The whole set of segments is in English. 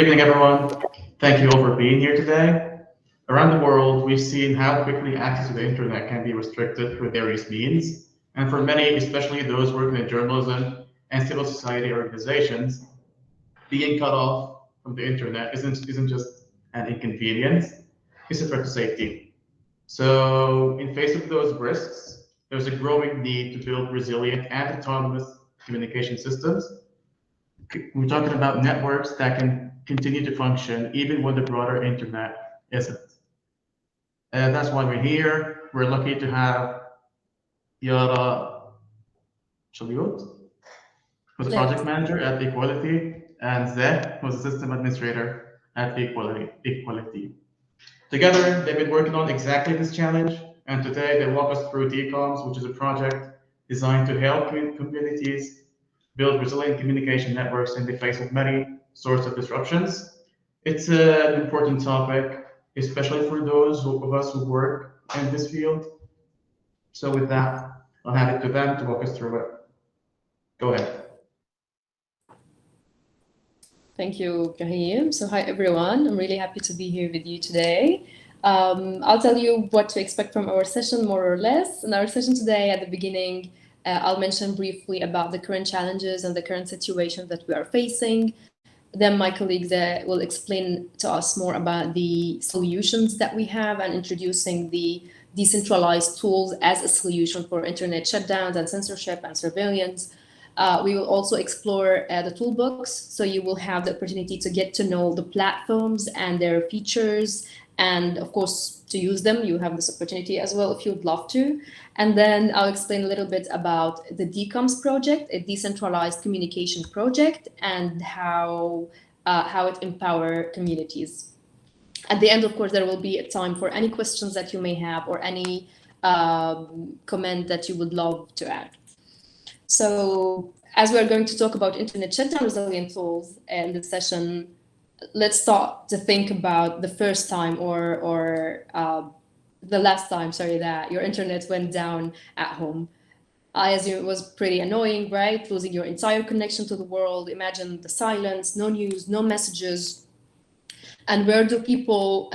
Good evening, everyone. Thank you all for being here today. Around the world, we've seen how quickly access to the internet can be restricted through various means. And for many, especially those working in journalism and civil society organizations, being cut off from the internet isn't just an inconvenience, it's a threat to safety. So in face of those risks, there's a growing need to build resilient and autonomous communication systems. We're talking about networks that can continue to function even when the broader internet isn't. And that's why we're here. We're lucky to have Yara Chaliot, who's a project manager at Equality, and Zeh, who's a system administrator at Equality. Together, they've been working on exactly this challenge, and today they walk us through dComms, which is a project designed to help communities build resilient communication networks in the face of many sorts of disruptions. It's an important topic, especially for those of us who work in this field. So with that, I'll hand it to them to walk us through it. Go ahead. Thank you, Brahim. So hi, everyone. I'm really happy to be here with you today. I'll tell you what to expect from our session, more or less. In our session today, at the beginning, I'll mention briefly about the current challenges and the current situation that we are facing. Then my colleagues will explain to us more about the solutions that we have and introducing the decentralized tools as a solution for internet shutdowns and censorship and surveillance. We will also explore the toolbox, so you will have the opportunity to get to know the platforms and their features, and of course, to use them. You have this opportunity as well if you'd love to. And then I'll explain a little bit about the dComms project, a decentralized communication project, and how it empowers communities. At the end, of course, there will be a time for any questions that you may have or any comment that you would love to add. So as we're going to talk about internet shutdown resilient tools in this session, let's start to think about the first time or the last time, that your internet went down at home. I assume it was pretty annoying, right? Losing your entire connection to the world. Imagine the silence, no news, no messages. And where do people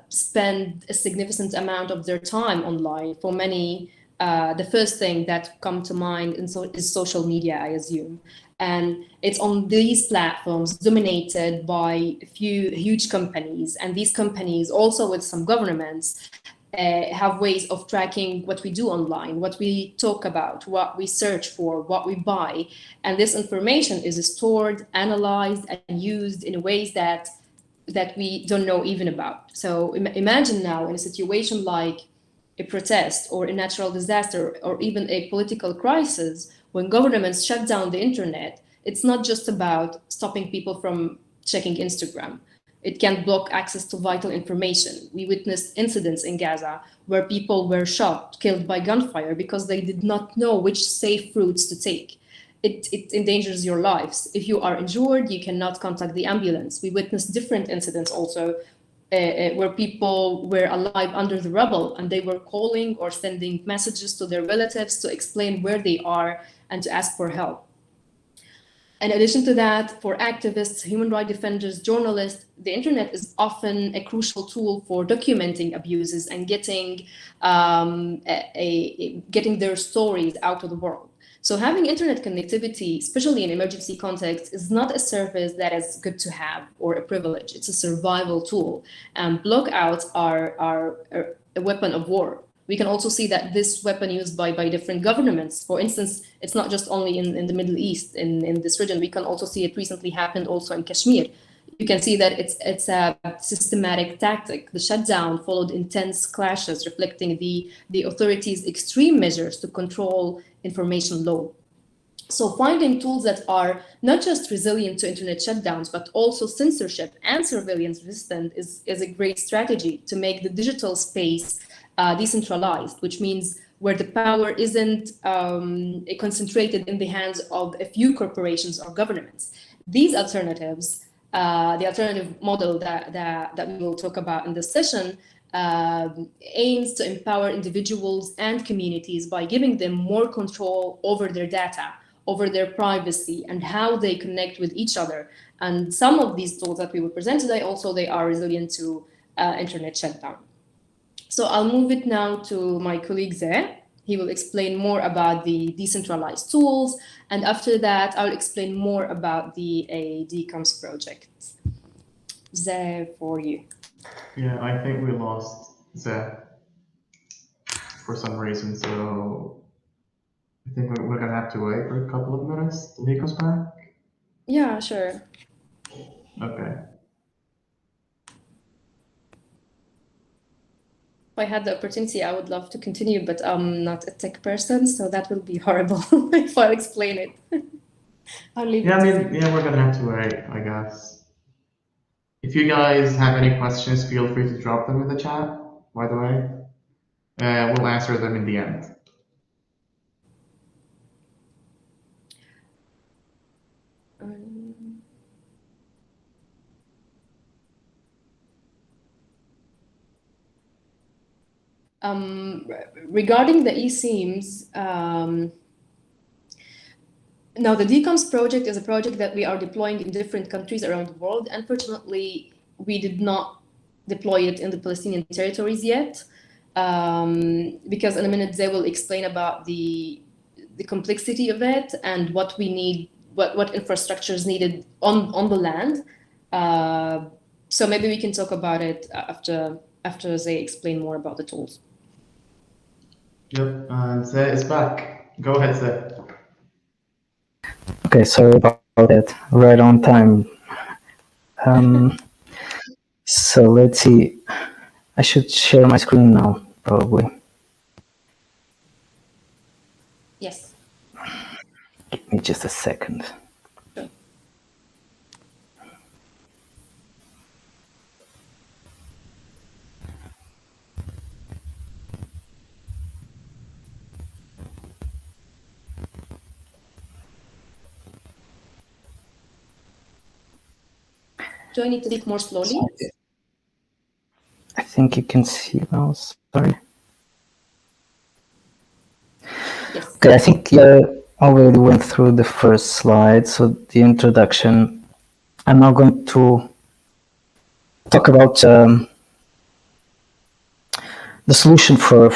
spend a significant amount of their time online? For many, the first thing that come to mind is social media, I assume. And it's on these platforms dominated by a few huge companies. And these companies, also with some governments, have ways of tracking what we do online, what we talk about, what we search for, what we buy. And this information is stored, analyzed, and used in ways that we don't know even about. So imagine now in a situation like a protest or a natural disaster or even a political crisis, when governments shut down the internet, it's not just about stopping people from checking Instagram. It can block access to vital information. We witnessed incidents in Gaza where people were shot, killed by gunfire because they did not know which safe routes to take. It endangers your lives. If you are injured, you cannot contact the ambulance. We witnessed different incidents also where people were alive under the rubble and they were calling or sending messages to their relatives to explain where they are and to ask for help. In addition to that, for activists, human rights defenders, journalists, the internet is often a crucial tool for documenting abuses and getting their stories out to the world. So having internet connectivity, especially in emergency context, is not a service that is good to have or a privilege. It's a survival tool. And blockouts are a weapon of war. We can also see that this weapon used by different governments. For instance, it's not just only in the Middle East, in this region. We can also see it recently happened also in Kashmir. You can see that it's a systematic tactic. The shutdown followed intense clashes, reflecting the authorities' extreme measures to control information flow. So finding tools that are not just resilient to internet shutdowns, but also censorship and surveillance resistant is a great strategy to make the digital space decentralized, which means where the power isn't concentrated in the hands of a few corporations or governments. These alternatives, the alternative model that we will talk about in this session, aims to empower individuals and communities by giving them more control over their data, over their privacy, and how they connect with each other, And some of these tools that we will present today, also they are resilient to internet shutdown. So I'll move it now to my colleague Zé. He will explain more about the decentralized tools. And after that, I'll explain more about the dComms project. Zé, for you. Yeah, I think we lost Zé for some reason, so I think we're gonna have to wait for a couple of minutes till he comes back. Yeah, sure. Okay. If I had the opportunity, I would love to continue, but I'm not a tech person, so that will be horrible if I explain it. I'll leave Yeah, it to you. we're gonna have to wait, I guess. If you guys have any questions, feel free to drop them in the chat, by the way. We'll answer them in the end. Regarding the eSIMs, now the dComms project is a project that we are deploying in different countries around the world. Unfortunately, we did not deploy it in the Palestinian territories yet, because in a minute they will explain about the complexity of it and what we need, what infrastructure is needed on the land. So maybe we can talk about it after they explain more about the tools. Yep, and Zé is back. Go ahead, Zé. Okay, sorry about that. Right on time. So let's see. I should share my screen now, probably. Yes. Give me just a second. Sure. Do I need to speak more slowly? I think you can see now. Sorry. Yes. Okay, I think you already went through the first slide, so the introduction. I'm now going to talk about the solution for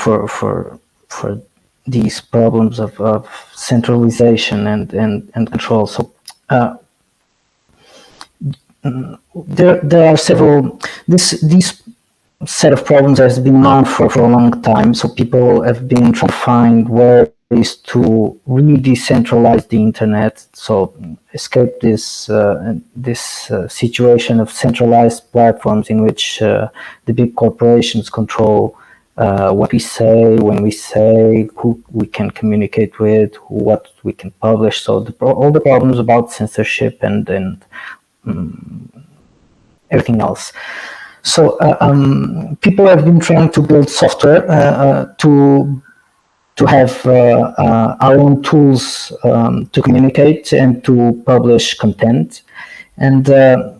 these problems of centralization and control. So there are several. These set of problems has been known for a long time. So people have been trying to find ways to really decentralize the internet. So escape this situation of centralized platforms in which the big corporations control what we say, when we say, who we can communicate with, what we can publish. So all the problems about censorship and everything else. So people have been trying to build software to have our own tools to communicate and to publish content, and the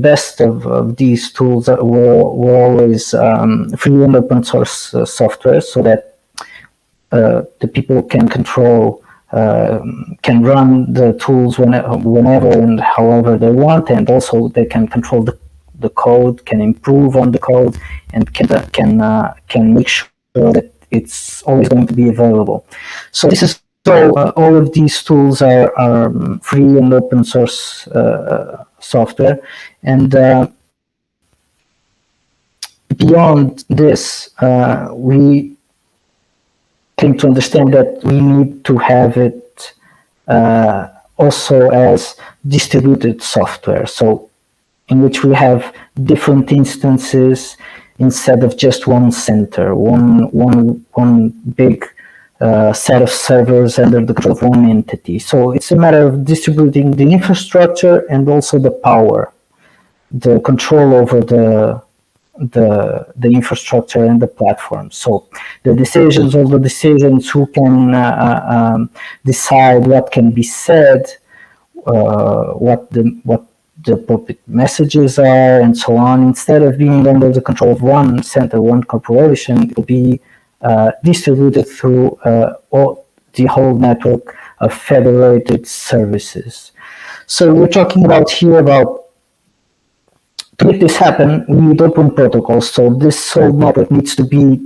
best of these tools were always free and open source software, so that the people can control. Can run the tools whenever and however they want, and also they can control the code, can improve on the code, and can make sure that it's always going to be available. So this is all of these tools are free and open source software, and beyond this, we came to understand that we need to have it also as distributed software, so in which we have different instances instead of just one center, one big set of servers under the control of one entity. So it's a matter of distributing the infrastructure and also the power, the control over the infrastructure and the platform. So all the decisions, who can decide what can be said, what the public messages are, and so on. Instead of being under the control of one center, one corporation, it will be distributed through all the whole network of federated services. So we're talking about here about, to make this happen, we need open protocols. So this whole network needs to be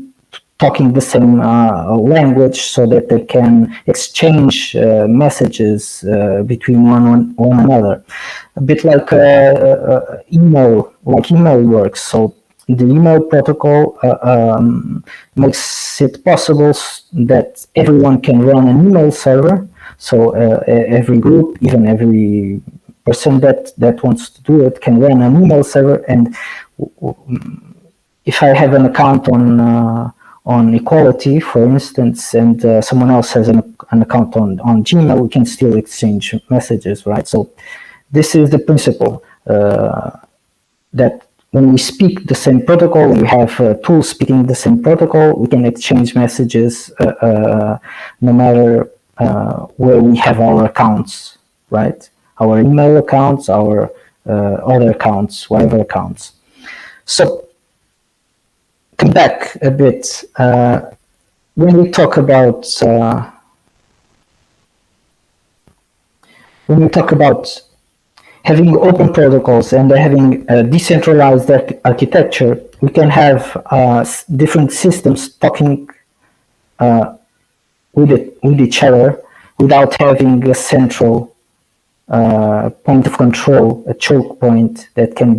talking the same language so that they can exchange messages between one another. A bit like email works. So the email protocol makes it possible that everyone can run an email server. So every group, even every person that wants to do it, can run an email server. And if I have an account on Equality, for instance, and someone else has an account on Gmail, we can still exchange messages, right? So this is the principle, that when we speak the same protocol, we have tools speaking the same protocol, we can exchange messages no matter where we have our accounts, right? Our email accounts, our other accounts, whatever accounts. So come back a bit. When we talk about having open protocols and having a decentralized architecture, we can have different systems talking with each other without having a central point of control, a choke point that can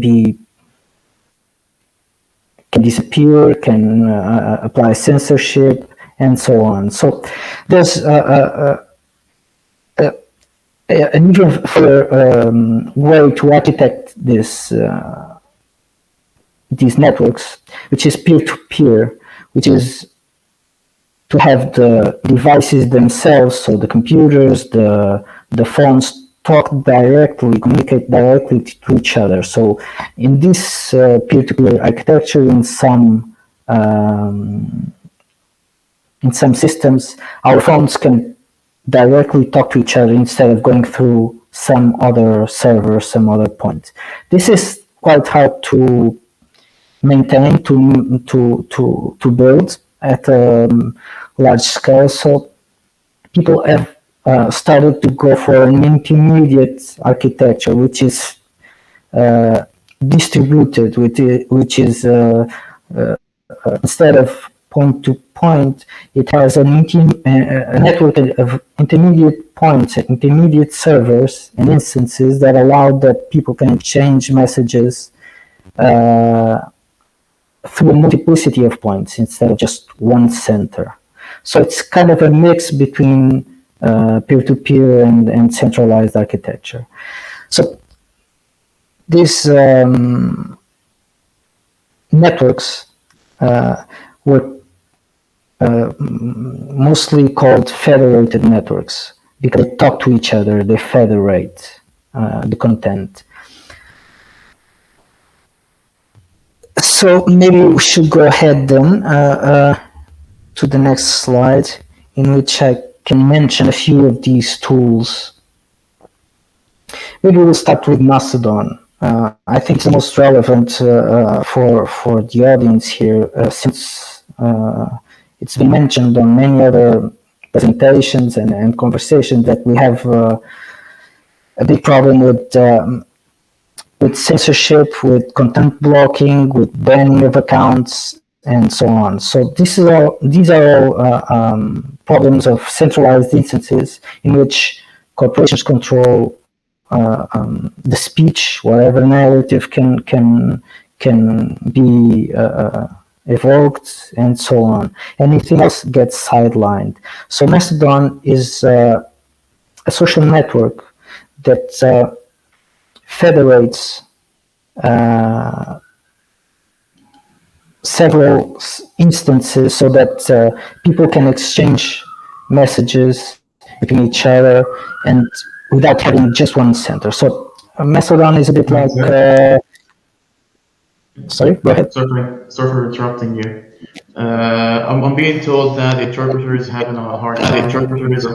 disappear, can apply censorship, and so on. So there's an even further way to architect these networks, which is peer-to-peer, which is to have the devices themselves, so the computers, the phones, communicate directly to each other. So in this peer-to-peer architecture, in some systems, our phones can directly talk to each other instead of going through some other server, some other point. This is quite hard to maintain, to build at a large scale. So people have started to go for an intermediate architecture, which is distributed, which is instead of point to point, it has a network of intermediate points, intermediate servers and instances that allow that people can exchange messages through a multiplicity of points instead of just one center. So it's kind of a mix between peer-to-peer and centralized architecture. So these networks were mostly called federated networks because they talk to each other, they federate the content. So maybe we should go ahead then to the next slide, in which I can mention a few of these tools. Maybe we'll start with Mastodon. I think it's the most relevant for the audience here, since it's been mentioned on many other presentations and conversations that we have a big problem with censorship, with content blocking, with banning of accounts, and so on. So these are all problems of centralized instances in which corporations control the speech, whatever narrative can be evoked, and so on. Anything else gets sidelined. So Mastodon is a social network that federates several instances so that people can exchange messages between each other and without having just one center. So Mastodon is a bit like sorry, go ahead. Sorry for interrupting you. I'm being told that interpreters having a hard time interpreting. So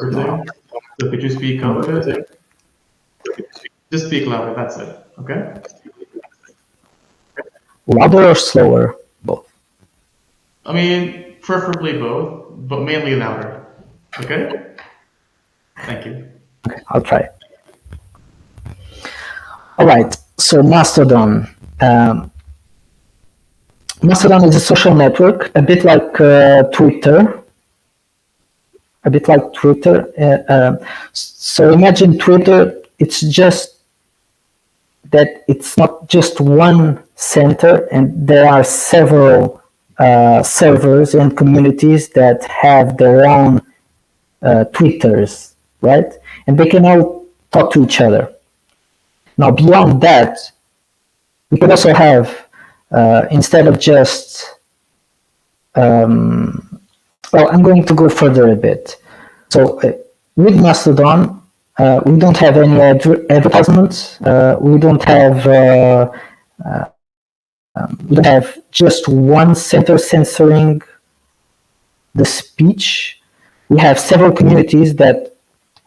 could you speak up a bit? Just speak louder, that's it, okay? Louder or slower? Both. I mean, preferably both, but mainly louder, okay? Thank you. Okay, I'll try. All right, so Mastodon. Mastodon is a social network, a bit like Twitter. So imagine Twitter, it's just that it's not just one center, and there are several servers and communities that have their own Twitters, right? And they can all talk to each other. Now, beyond that, we could also have, instead of just, well, I'm going to go further a bit. So with Mastodon, we don't have any advertisements. We don't have just one center censoring the speech. We have several communities that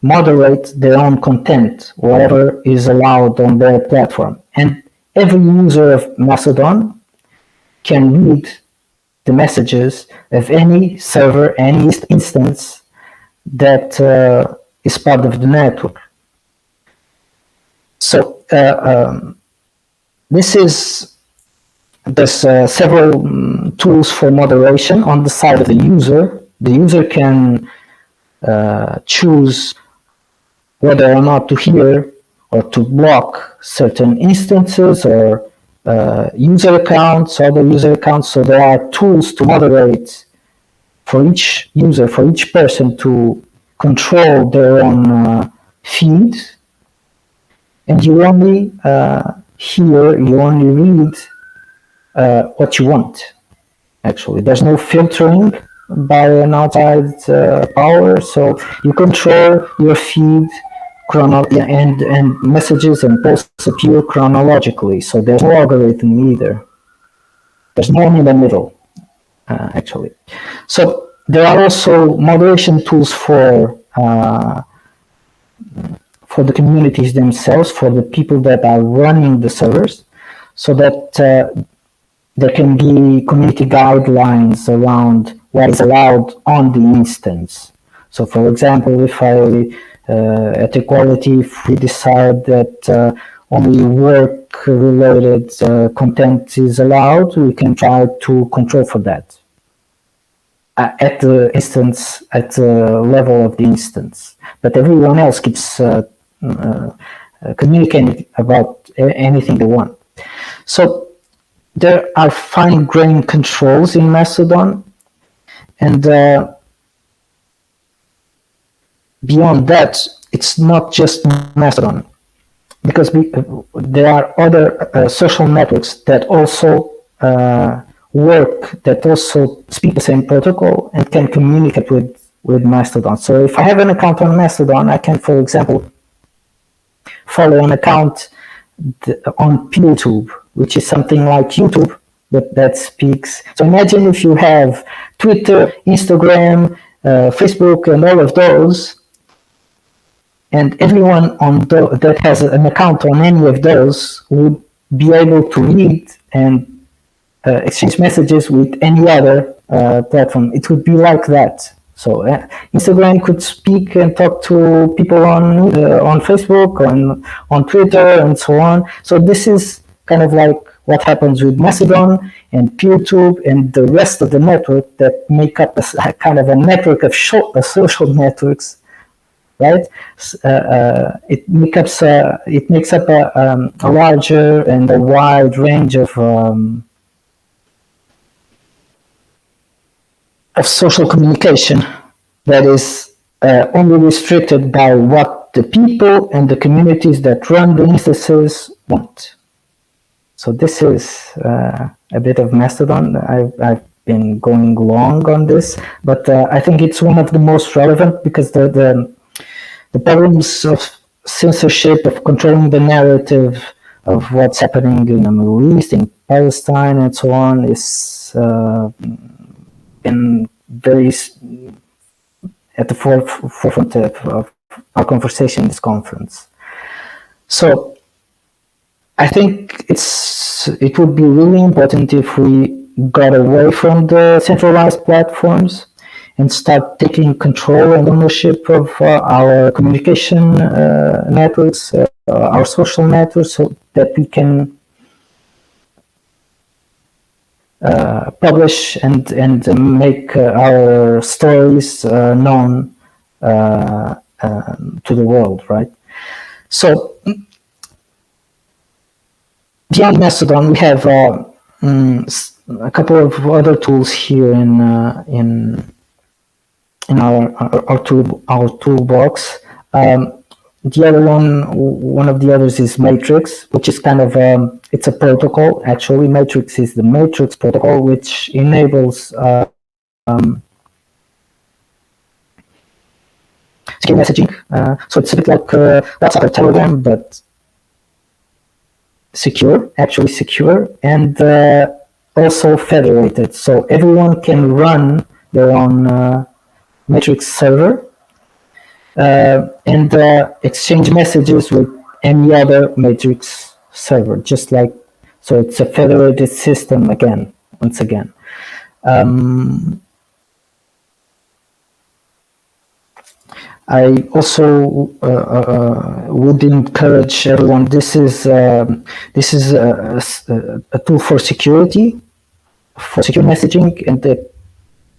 moderate their own content, whatever is allowed on their platform. And every user of Mastodon can read the messages of any server, any instance that is part of the network. So there's several tools for moderation on the side of the user. The user can choose whether or not to hear or to block certain instances or user accounts, other user accounts. So there are tools to moderate for each user, for each person to control their own feed. And you only hear, you only read what you want, actually. There's no filtering by an outside power, so you control your feed and messages and posts appear chronologically, so there's no algorithm either. There's no one in the middle, actually. So there are also moderation tools for the communities themselves, for the people that are running the servers, so that there can be community guidelines around what is allowed on the instance. So, for example, if at Equality, if we decide that only work-related content is allowed, we can try to control for that at the instance, at the level of the instance. But everyone else keeps communicating about anything they want. So there are fine-grained controls in Mastodon, and beyond that, it's not just Mastodon, because there are other social networks that also work, that also speak the same protocol and can communicate with Mastodon. So if I have an account on Mastodon, I can, for example, follow an account on PeerTube, which is something like YouTube, but that speaks. So imagine if you have Twitter, Instagram, Facebook, and all of those, and everyone that has an account on any of those would be able to read and exchange messages with any other platform. It would be like that. So Instagram could speak and talk to people on Facebook, on Twitter, and so on. So this is kind of like what happens with Mastodon and PeerTube and the rest of the network that make up a kind of a network of social networks, right? It makes up a larger and a wide range of social communication that is only restricted by what the people and the communities that run the instances want. So this is a bit of Mastodon. I've been going long on this, but I think it's one of the most relevant, because the problems of censorship, of controlling the narrative of what's happening in the Middle East, in Palestine, and so on, is been very at the forefront of our conversation in this conference. So I think it would be really important if we got away from the centralized platforms and start taking control and ownership of our communication networks, our social networks, so that we can publish and make our stories known to the world, right? So beyond Mastodon, we have a couple of other tools here in our toolbox. The other one of the others is Matrix, which is kind of it's a protocol. Actually, Matrix is the Matrix protocol, which enables secure messaging. So it's a bit like WhatsApp or Telegram, but secure, actually secure, and also federated. So everyone can run their own Matrix server and exchange messages with any other Matrix server, just like, so it's a federated system again, once again. I also would encourage everyone. This is a tool for security, for secure messaging, and it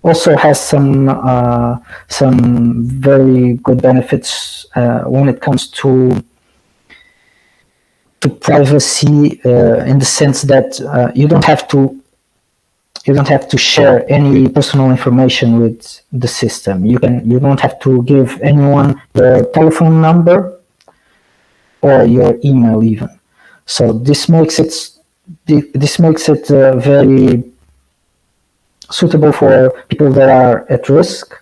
also has some very good benefits when it comes to privacy, in the sense that you don't have to share any personal information with the system. You don't have to give anyone your telephone number or your email even. So this makes it very suitable for people that are at risk,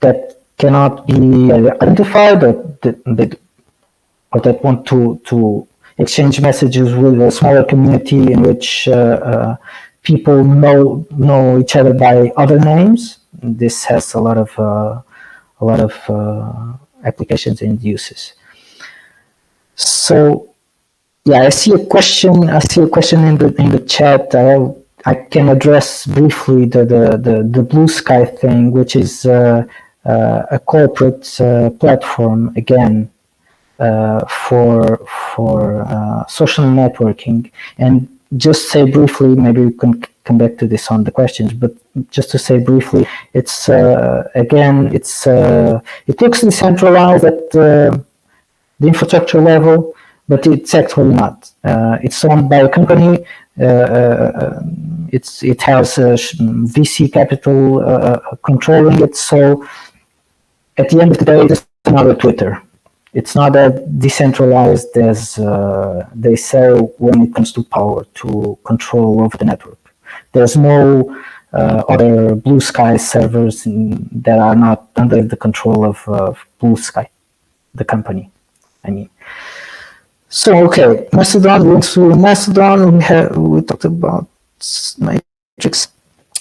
that cannot be identified, or that want to exchange messages with a smaller community in which people know each other by other names. This has a lot of applications and uses. So yeah, I see a question in the chat. I can address briefly the Blue Sky thing, which is a corporate platform again for social networking. And just say briefly, maybe we can come back to this on the questions, but just to say briefly, it's again, it looks decentralized at the infrastructure level, but it's actually not. It's owned by a company. It has VC capital controlling it. So at the end of the day, it's another Twitter. It's not as decentralized as they say when it comes to power, to control over the network. There's no other Blue Sky servers that are not under the control of Blue Sky, the company, I mean. So, okay, Mastodon, we went through Mastodon, we talked about Matrix.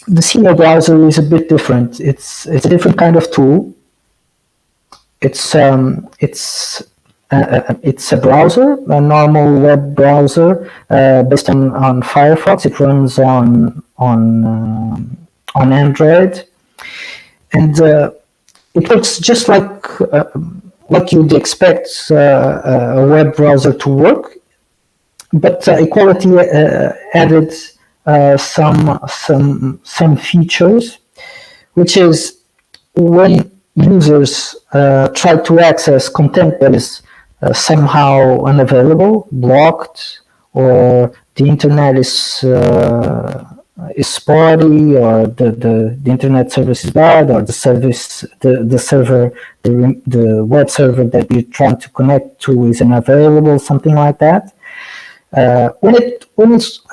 The Sino browser is a bit different. It's a different kind of tool. It's a browser, a normal web browser based on Firefox. It runs on Android, and it works just like you'd expect a web browser to work, but Equality added some features, which is when users try to access content that is somehow unavailable, blocked, or the internet is spotty, or the internet service is bad, or the web server that you're trying to connect to is unavailable, something like that. When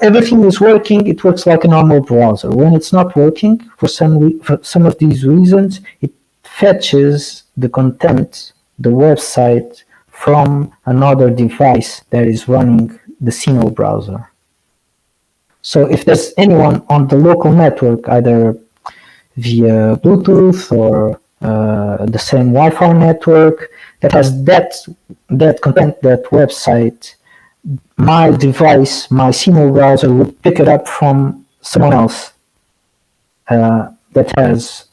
everything is working, it works like a normal browser. When it's not working, for some of these reasons, it fetches the content, the website, from another device that is running the Sino browser. So if there's anyone on the local network, either via Bluetooth or the same Wi-Fi network, that has that content, that website, my device, my Sino browser would pick it up from someone else that has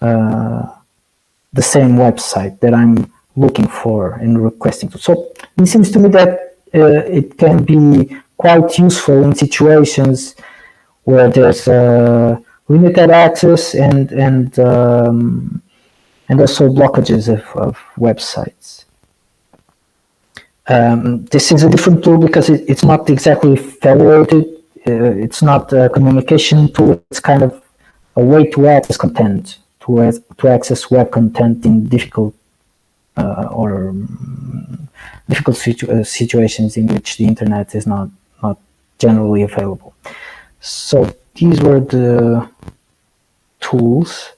the same website that I'm looking for and requesting to. So it seems to me that it can be quite useful in situations where there's limited access and also blockages of websites. This is a different tool because it's not exactly federated. It's not a communication tool. It's kind of a way to access content, to access web content in difficult situations in which the internet is not generally available. So these were the tools.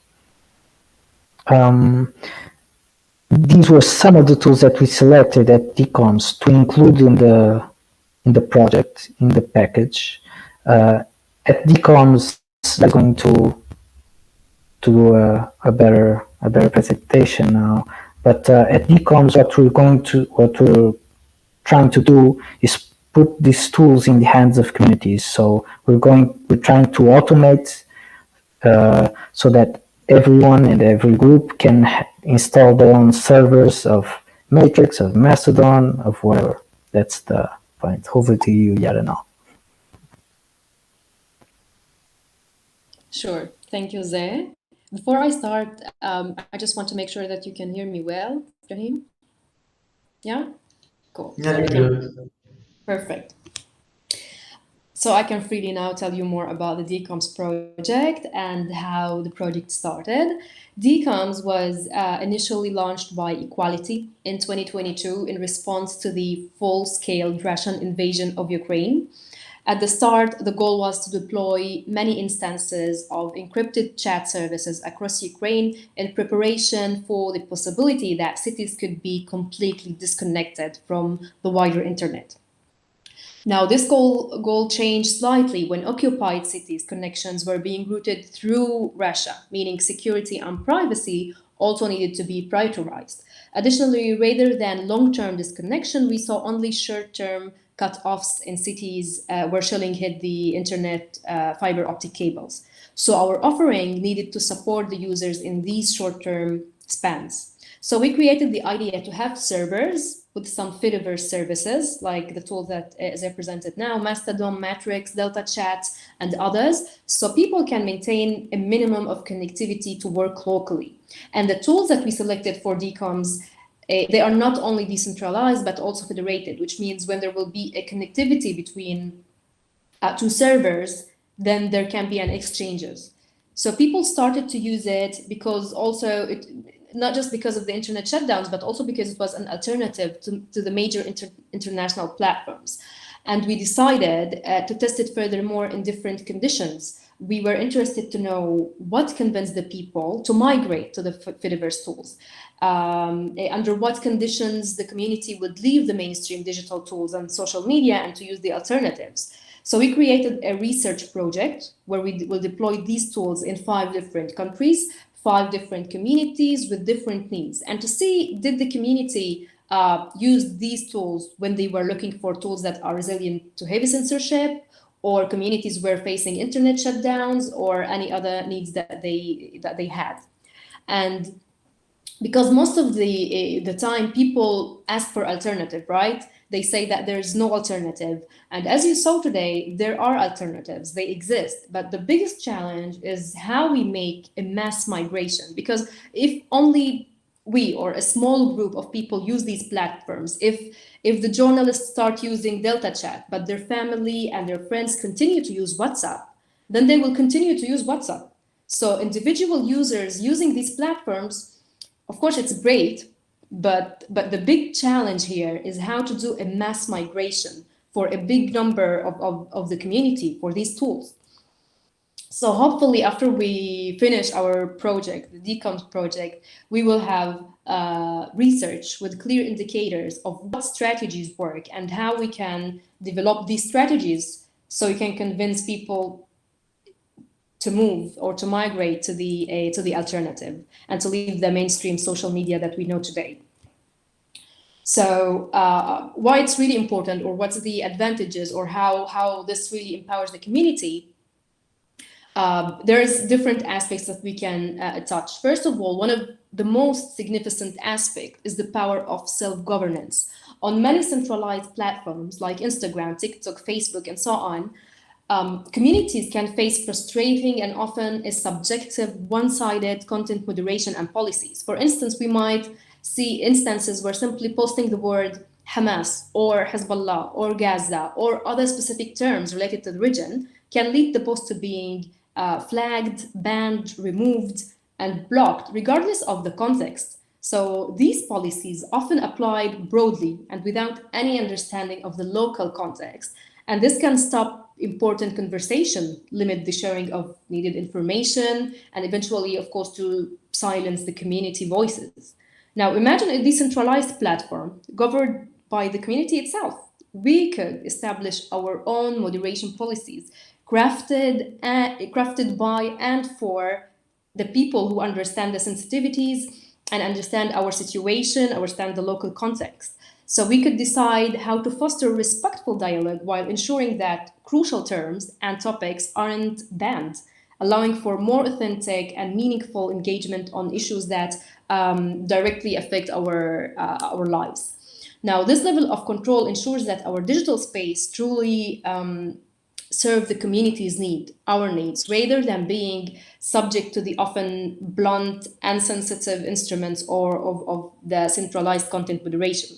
These were some of the tools that we selected at dComms to include in the project, in the package. At dComms, I'm going to do a better presentation now. But at dComms, what we're trying to do is put these tools in the hands of communities. So we're trying to automate so that everyone and every group can install their own servers of Matrix, of Mastodon, of whatever. That's the point. Over to you, Yarana. Sure. Thank you, Zé. Before I start, I just want to make sure that you can hear me well, Rahim. Yeah? Cool. Yeah, you're good. Perfect. So I can freely now tell you more about the dComms project and how the project started. dComms was initially launched by Equality in 2022 in response to the full-scale Russian invasion of Ukraine. At the start, the goal was to deploy many instances of encrypted chat services across Ukraine in preparation for the possibility that cities could be completely disconnected from the wider internet. Now, this goal changed slightly when occupied cities' connections were being routed through Russia, meaning security and privacy also needed to be prioritized. Additionally, rather than long-term disconnection, we saw only short-term cut-offs in cities where shelling hit the internet fiber optic cables. So our offering needed to support the users in these short-term spans. So we created the idea to have servers with some Fediverse services, like the tool that is represented now, Mastodon, Matrix, Delta Chat, and others, so people can maintain a minimum of connectivity to work locally. And the tools that we selected for dComms, they are not only decentralized, but also federated, which means when there will be a connectivity between two servers, then there can be an exchanges. So people started to use it because also not just because of the internet shutdowns, but also because it was an alternative to the major international platforms. And we decided to test it furthermore in different conditions. We were interested to know what convinced the people to migrate to the Fediverse tools, under what conditions the community would leave the mainstream digital tools and social media and to use the alternatives. So we created a research project where we will deploy these tools in 5 different countries, 5 different communities with different needs, and to see, did the community use these tools when they were looking for tools that are resilient to heavy censorship, or communities were facing internet shutdowns, or any other needs that they had. And because most of the time people ask for alternative, right? They say that there's no alternative. And as you saw today, there are alternatives, they exist. But the biggest challenge is how we make a mass migration. Because if only we or a small group of people use these platforms, if the journalists start using Delta Chat, but their family and their friends continue to use WhatsApp, then they will continue to use WhatsApp. So individual users using these platforms, of course, it's great, but the big challenge here is how to do a mass migration for a big number of the community for these tools. So hopefully after we finish our project, the dComms project, we will have research with clear indicators of what strategies work and how we can develop these strategies so you can convince people to move or to migrate to the alternative and to leave the mainstream social media that we know today. So why it's really important, or what's the advantages, or how this really empowers the community? There's different aspects that we can touch. First of all, one of the most significant aspects is the power of self-governance. On many centralized platforms like Instagram, TikTok, Facebook, and so on, communities can face frustrating and often a subjective, one-sided content moderation and policies. For instance, we might see instances where simply posting the word Hamas or Hezbollah or Gaza or other specific terms related to the region can lead the post to being flagged, banned, removed, and blocked, regardless of the context. So these policies often applied broadly and without any understanding of the local context. And this can stop important conversation, limit the sharing of needed information, and eventually, of course, to silence the community voices. Now, imagine a decentralized platform governed by the community itself. We could establish our own moderation policies, crafted by and for the people who understand the sensitivities and understand our situation, understand the local context. So we could decide how to foster respectful dialogue while ensuring that crucial terms and topics aren't banned, allowing for more authentic and meaningful engagement on issues that directly affect our lives. Now, this level of control ensures that our digital space truly serve the community's need, our needs, rather than being subject to the often blunt and sensitive instruments of the centralized content moderation.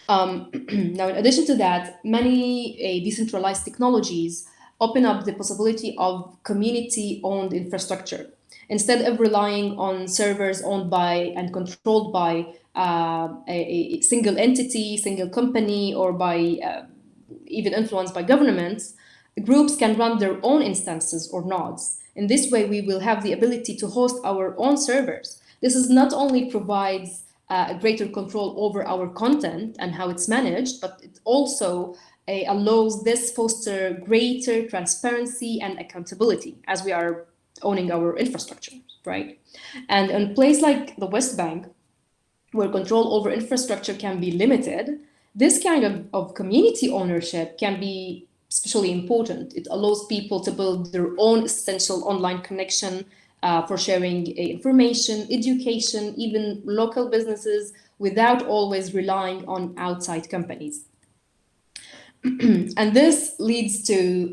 Now, in addition to that, many decentralized technologies open up the possibility of community-owned infrastructure. Instead of relying on servers owned by and controlled by a single entity, single company, or by even influenced by governments, groups can run their own instances or nodes. In this way, we will have the ability to host our own servers. This is not only provides greater control over our content and how it's managed, but it also allows this foster greater transparency and accountability as we are owning our infrastructure, right? And in a place like the West Bank, where control over infrastructure can be limited, this kind of community ownership can be especially important. It allows people to build their own essential online connection for sharing information, education, even local businesses, without always relying on outside companies. And this leads to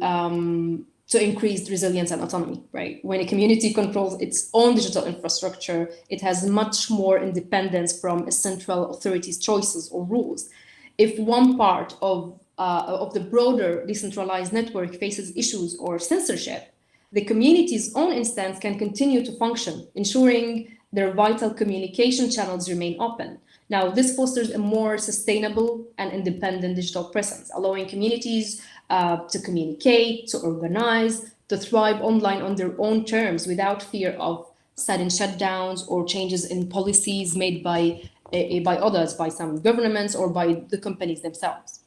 increased resilience and autonomy, right? When a community controls its own digital infrastructure, it has much more independence from central authorities' choices or rules. If one part of the broader decentralized network faces issues or censorship, the community's own instance can continue to function, ensuring their vital communication channels remain open. Now, this fosters a more sustainable and independent digital presence, allowing communities to communicate, to organize, to thrive online on their own terms without fear of sudden shutdowns or changes in policies made by others, by some governments or by the companies themselves.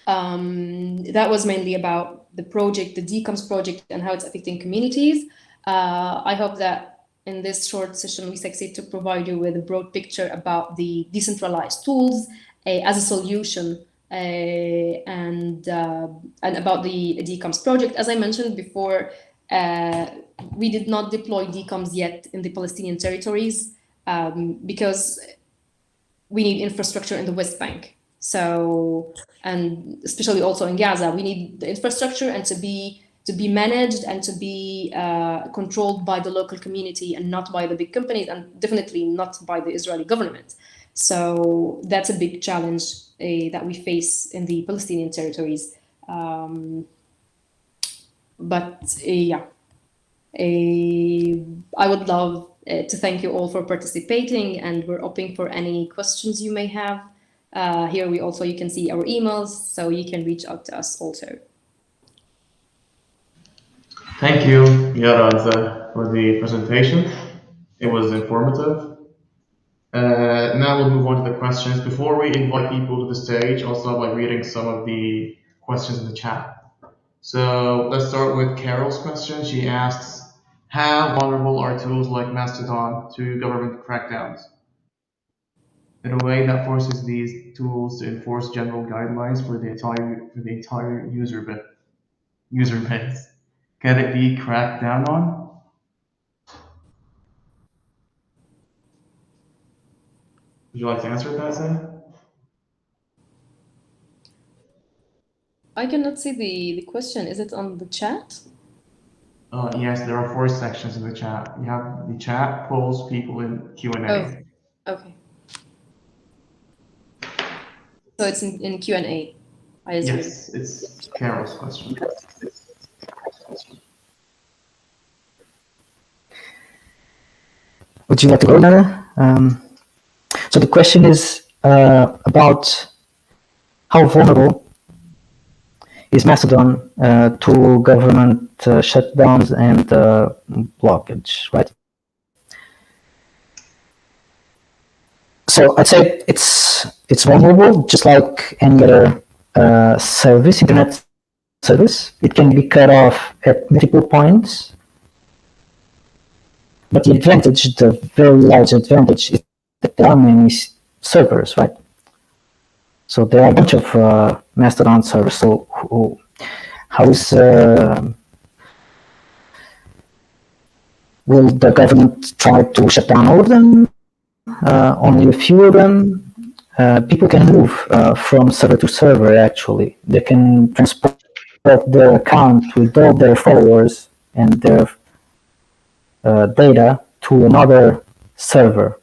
That was mainly about the project, the dComms project, and how it's affecting communities. I hope that in this short session, we succeed to provide you with a broad picture about the decentralized tools as a solution and about the dComms project. As I mentioned before, we did not deploy dComms yet in the Palestinian territories because we need infrastructure in the West Bank. So, and especially also in Gaza, we need the infrastructure and to be managed and to be controlled by the local community and not by the big companies, and definitely not by the Israeli government. So that's a big challenge that we face in the Palestinian territories. I would love to thank you all for participating, and we're open for any questions you may have. Here you can see our emails, so you can reach out to us also. Thank you, Yara, for the presentation. It was informative. Now we'll move on to the questions. Before we invite people to the stage, I'll start by reading some of the questions in the chat. So let's start with Carol's question. She asks, how vulnerable are tools like Mastodon to government crackdowns in a way that forces these tools to enforce general guidelines for the entire user base? Can it be cracked down on? Would you like to answer that, Zay? I cannot see the question. Is it on the chat? Yes, there are 4 sections in the chat. You have the chat, polls, people, and Q&A. Oh, okay. So it's in Q&A, I assume. Yes, it's Carol's question. Would you like to go, Nana? So the question is about how vulnerable is Mastodon to government shutdowns and blockage, right? So I'd say it's vulnerable, just like any other service, internet service. It can be cut off at multiple points. But the advantage, the very large advantage, is that there are many servers, right? So there are a bunch of Mastodon servers. So how is will the government try to shut down all of them? Only a few of them. People can move from server to server. Actually, they can transport their account with all their followers and their data to another server.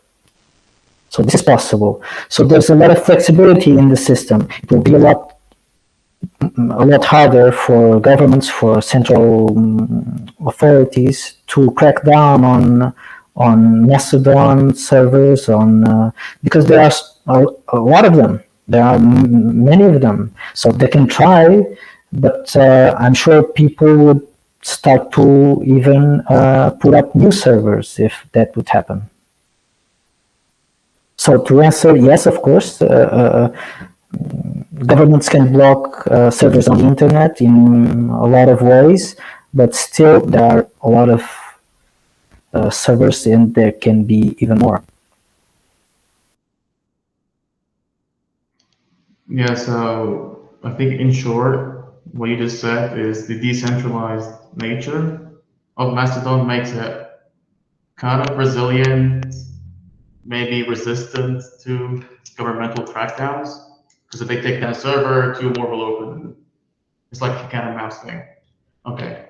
So this is possible. So there's a lot of flexibility in the system. It will be a lot harder for governments, for central authorities to crack down on Mastodon servers, because there are a lot of them. There are many of them. So they can try, but I'm sure people would start to even put up new servers if that would happen. So to answer, yes, of course, governments can block servers on the internet in a lot of ways, but still there are a lot of servers, and there can be even more. Yeah, so I think in short, what you just said is the decentralized nature of Mastodon makes it kind of resilient, maybe resistant to governmental crackdowns. Because if they take down a server, 2 more will open. It's like a cat and mouse thing. Okay.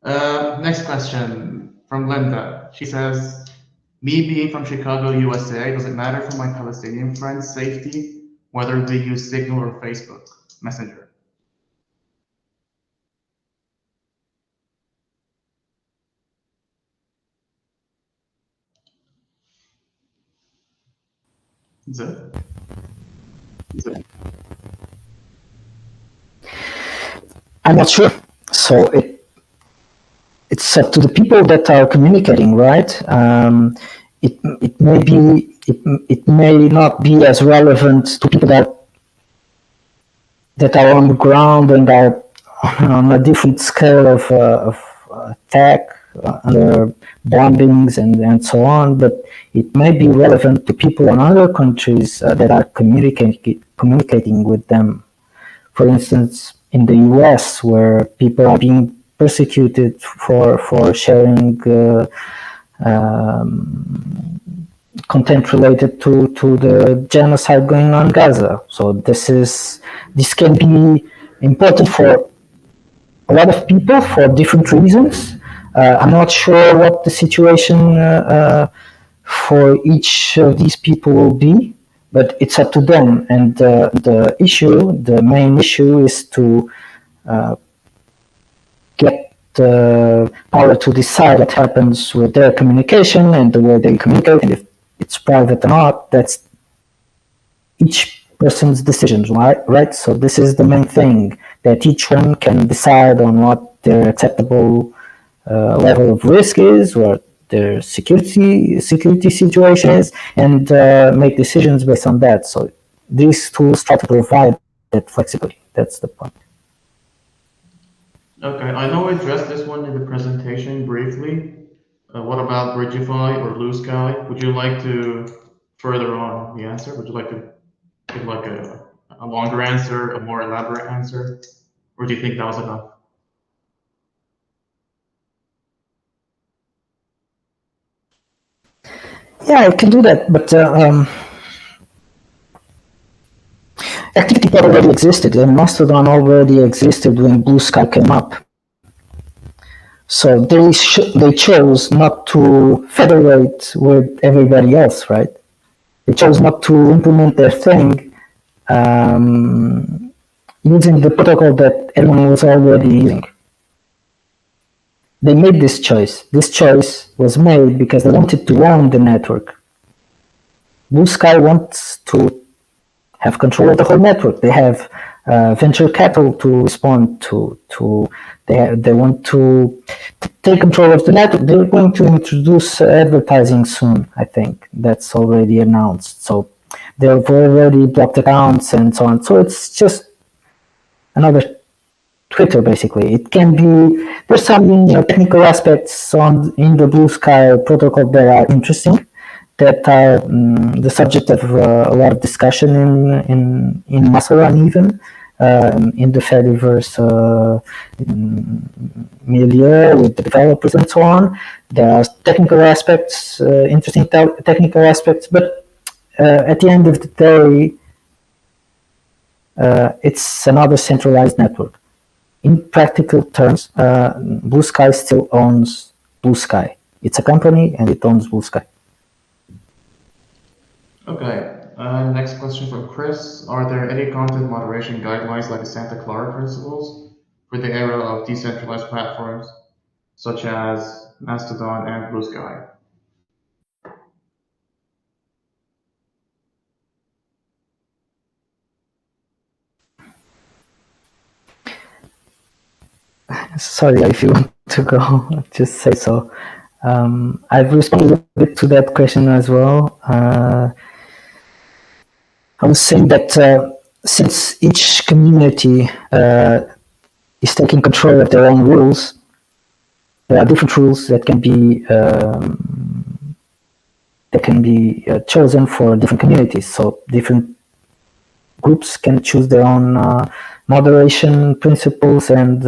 Next question from Linda. She says, me being from Chicago, USA, does it matter for my Palestinian friends' safety whether they use Signal or Facebook Messenger? Is it? I'm not sure. So it's up to the people that are communicating, right? It may not be as relevant to people that are on the ground and are on a different scale of attack, under bombings and so on, but it may be relevant to people in other countries that are communicating with them. For instance, in the US, where people are being persecuted for sharing content related to the genocide going on in Gaza. So this can be important for a lot of people for different reasons. I'm not sure what the situation for each of these people will be, but it's up to them. And the main issue is to get the power to decide what happens with their communication and the way they communicate, and if it's private or not, that's each person's decisions, right? So this is the main thing, that each one can decide on what their acceptable level of risk is, what their security situation is, and make decisions based on that. So these tools try to provide that flexibility. That's the point. Okay, I know I addressed this one in the presentation briefly. What about Bridgify or Blue Sky? Would you like to further on the answer? Would you like to give like a longer answer, a more elaborate answer? Or do you think that was enough? Yeah, I can do that, but activity already existed, and Mastodon already existed when Blue Sky came up. So they chose not to federate with everybody else, right? They chose not to implement their thing using the protocol that everyone was already using. They made this choice. This choice was made because they wanted to own the network. Blue Sky wants to have control of the whole network. They have venture capital to respond to. They want to take control of the network. They're going to introduce advertising soon, I think. That's already announced. So they've already blocked accounts and so on. So it's just another Twitter, basically. It can be, there's some technical aspects in the Blue Sky protocol that are interesting, that are the subject of a lot of discussion in Mastodon, even in the Fediverse milieu with the developers and so on. There are technical aspects, interesting technical aspects, but at the end of the day, it's another centralized network. In practical terms, Blue Sky still owns Blue Sky. It's a company and it owns Blue Sky. Okay, next question from Chris. Are there any content moderation guidelines like the Santa Clara principles for the era of decentralized platforms, such as Mastodon and Blue Sky? Sorry, if you want to go, just say so. I've responded a bit to that question as well. I was saying that since each community is taking control of their own rules, there are different rules that can be chosen for different communities. So different groups can choose their own moderation principles and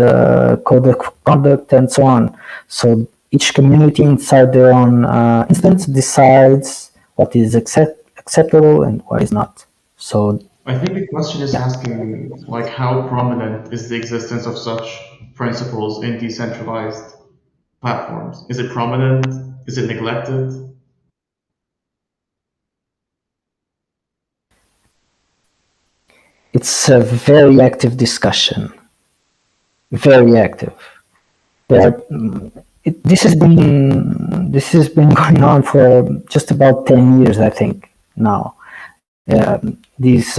code of conduct and so on. So each community inside their own instance decides what is acceptable and what is not. So I think the question is asking, like, how prominent is the existence of such principles in decentralized platforms? Is it prominent? Is it neglected? it's a very active discussion. Very active. This has been going on for just about 10 years, I think, now. These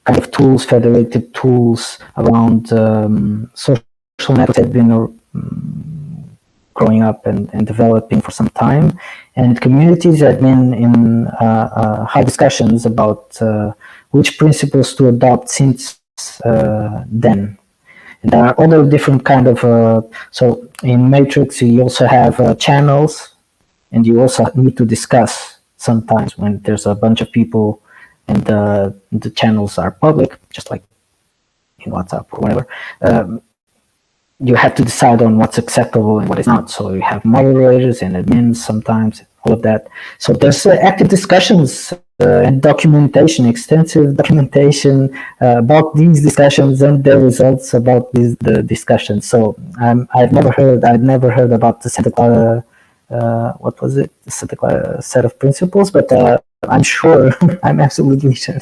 kind of tools, federated tools around social networks have been growing up and developing for some time, and communities have been in high discussions about which principles to adopt since then. There are other different kind of, so in Matrix you also have channels, and you also need to discuss sometimes when there's a bunch of people and the channels are public, just like in WhatsApp or whatever. You have to decide on what's acceptable and what is not. So you have moderators and admins sometimes, all of that. So there's active discussions and documentation, extensive documentation about these discussions and the results about the discussions. So I'd never heard about the Santa Clara, what was it? The Santa Clara set of principles, but I'm sure, I'm absolutely sure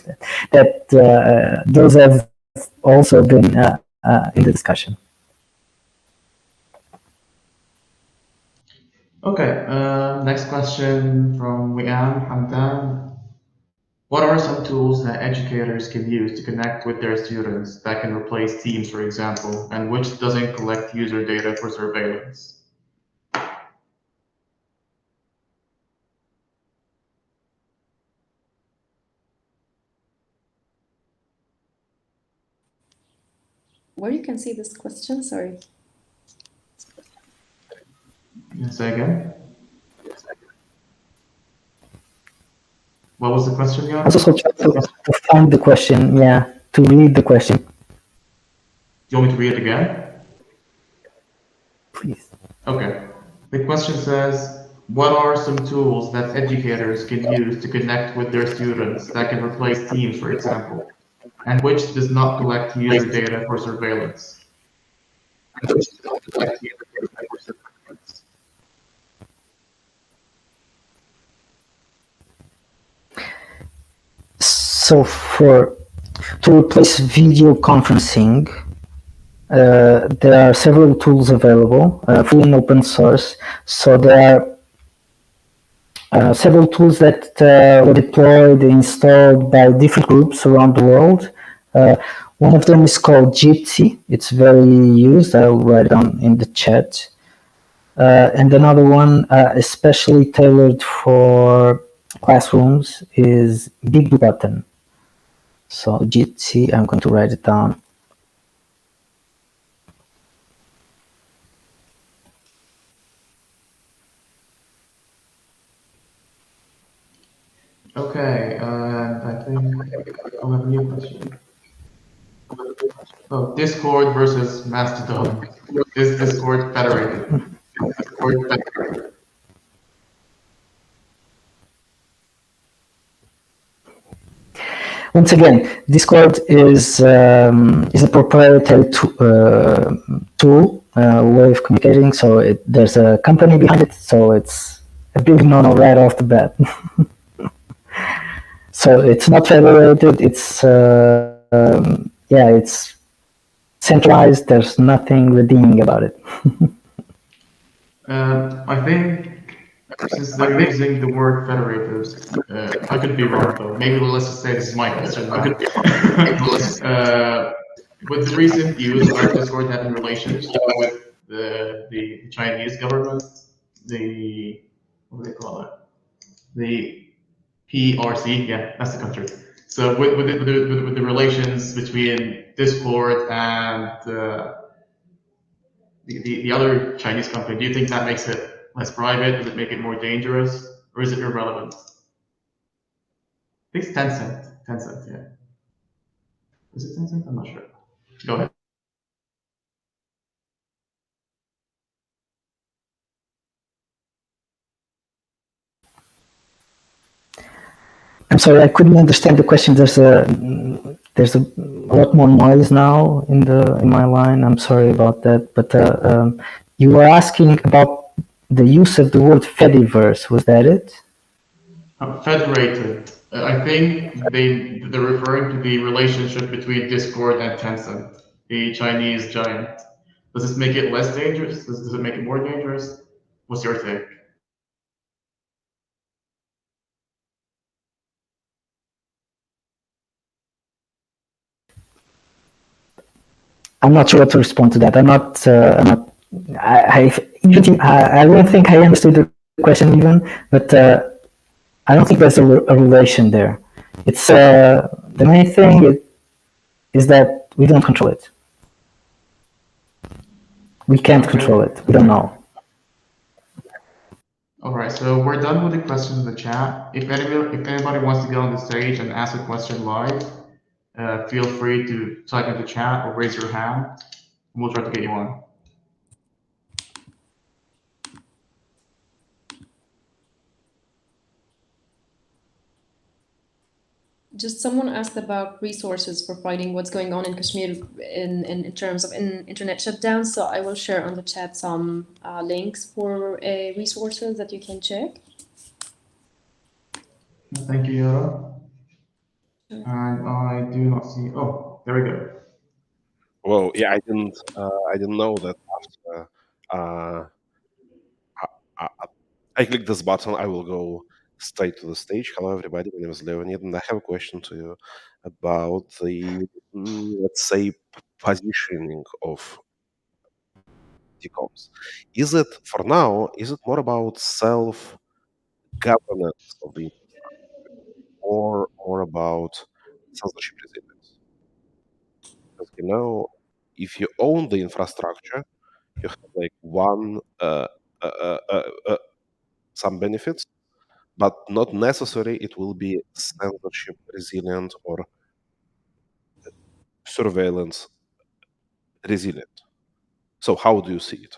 that those have also been in the discussion. Okay, next question from Wiam Hamdan. What are some tools that educators can use to connect with their students that can replace Teams, for example, and which doesn't collect user data for surveillance? Where you can see this question, sorry. Say again? What was the question, Jan? I was also trying to find the question, to read the question. Do you want me to read it again? Please. Okay. The question says, what are some tools that educators can use to connect with their students that can replace Teams, for example, and which does not collect user data for surveillance? So to replace video conferencing, there are several tools available, free and open source. So there are several tools that were deployed, installed by different groups around the world. One of them is called Jitsi. It's very used. I'll write it down in the chat. And another one, especially tailored for classrooms, is Big Button. So Jitsi, I'm going to write it down. Okay, I think I'll have a new question. Oh, Discord versus Mastodon. Is Discord federated? Once again, Discord is a proprietary tool, way of communicating. So there's a company behind it. So it's a big no-no right off the bat. So it's not federated. It's it's centralized. There's nothing redeeming about it. I think since they're using the word federated, I could be wrong though. Maybe let's just say this is my question. With the recent use of Discord having relations with the Chinese government, what do they call it? The PRC, yeah, that's the country. So with the relations between Discord and the other Chinese company, do you think that makes it less private? Does it make it more dangerous? Or is it irrelevant? I think it's Tencent. Tencent, yeah. Is it Tencent? I'm not sure. Go ahead. I'm sorry, I couldn't understand the question. There's a lot more noise now in my line. I'm sorry about that. But you were asking about the use of the word Fediverse. Was that it? Federated. I think they're referring to the relationship between Discord and Tencent, the Chinese giant. Does this make it less dangerous? Does it make it more dangerous? What's your take? I'm not sure what to respond to that. I don't think I understood the question even, but I don't think there's a relation there. It's the main thing is that we don't control it. We can't control it. We don't know. All right, so we're done with the questions in the chat. If anybody wants to get on the stage and ask a question live, feel free to type in the chat or raise your hand, and we'll try to get you on. Just someone asked about resources for fighting what's going on in Kashmir in terms of internet shutdowns. So I will share on the chat some links for resources that you can check. Thank you, Yara. And I do not see. Oh, there we go. Well, yeah, I didn't know that after I click this button, I will go straight to the stage. Hello, everybody. My name is Leonid, and I have a question to you about the, let's say, positioning of dComms. Is it, for now, is it more about self-governance of the or more about censorship resilience? Because, if you own the infrastructure, you have like some benefits, but not necessarily it will be censorship resilient or surveillance resilient. So how do you see it?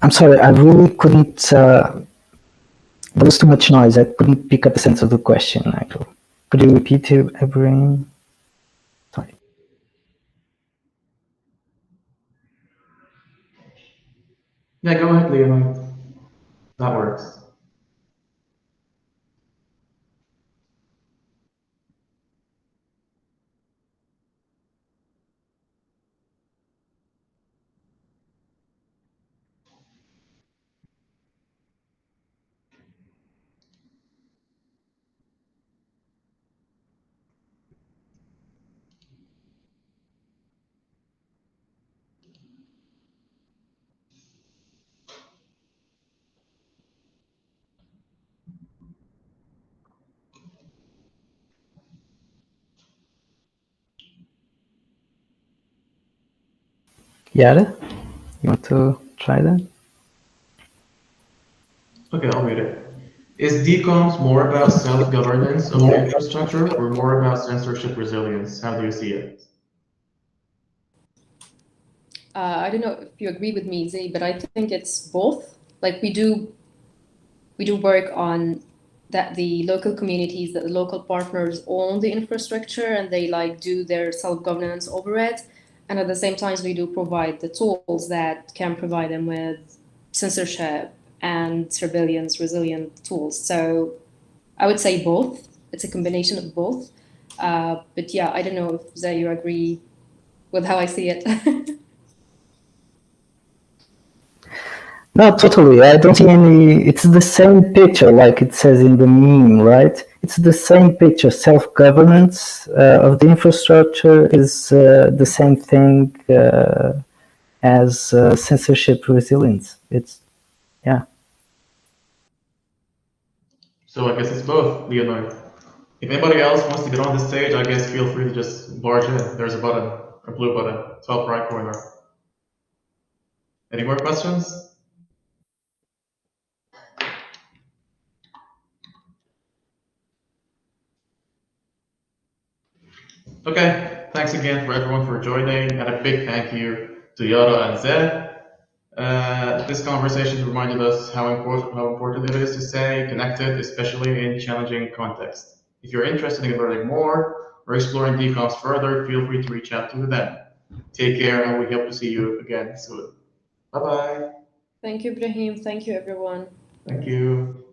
I'm sorry, I really couldn't. There was too much noise. I couldn't pick up the sense of the question. Actually, could you repeat it, Ibrahim? Sorry. Yeah, go ahead, Leonard. That works. Yara, you want to try that? Okay, I'll read it. Is dComms more about self-governance of the infrastructure or more about censorship resilience? How do you see it? I don't know if you agree with me, Zay, but I think it's both. Like we do work on that the local communities, that the local partners own the infrastructure and they like do their self-governance over it. And at the same time, we do provide the tools that can provide them with censorship and surveillance resilient tools. So I would say both. It's a combination of both. But yeah, I don't know if Zay, you agree with how I see it. No, totally. I don't see any. It's the same picture, like it says in the meme, right? It's the same picture. Self-governance of the infrastructure is the same thing as censorship resilience. It's, yeah. So I guess it's both, Leonard. If anybody else wants to get on the stage, I guess feel free to just barge in. There's a button, a blue button, top right corner. Any more questions? Okay, thanks again for everyone for joining, and a big thank you to Yara and Zed. This conversation reminded us how important it is to stay connected, especially in challenging contexts. If you're interested in learning more or exploring dComms further, feel free to reach out to them. Take care, and we hope to see you again soon. Bye-bye. Thank you, Ibrahim. Thank you, everyone. Thank you.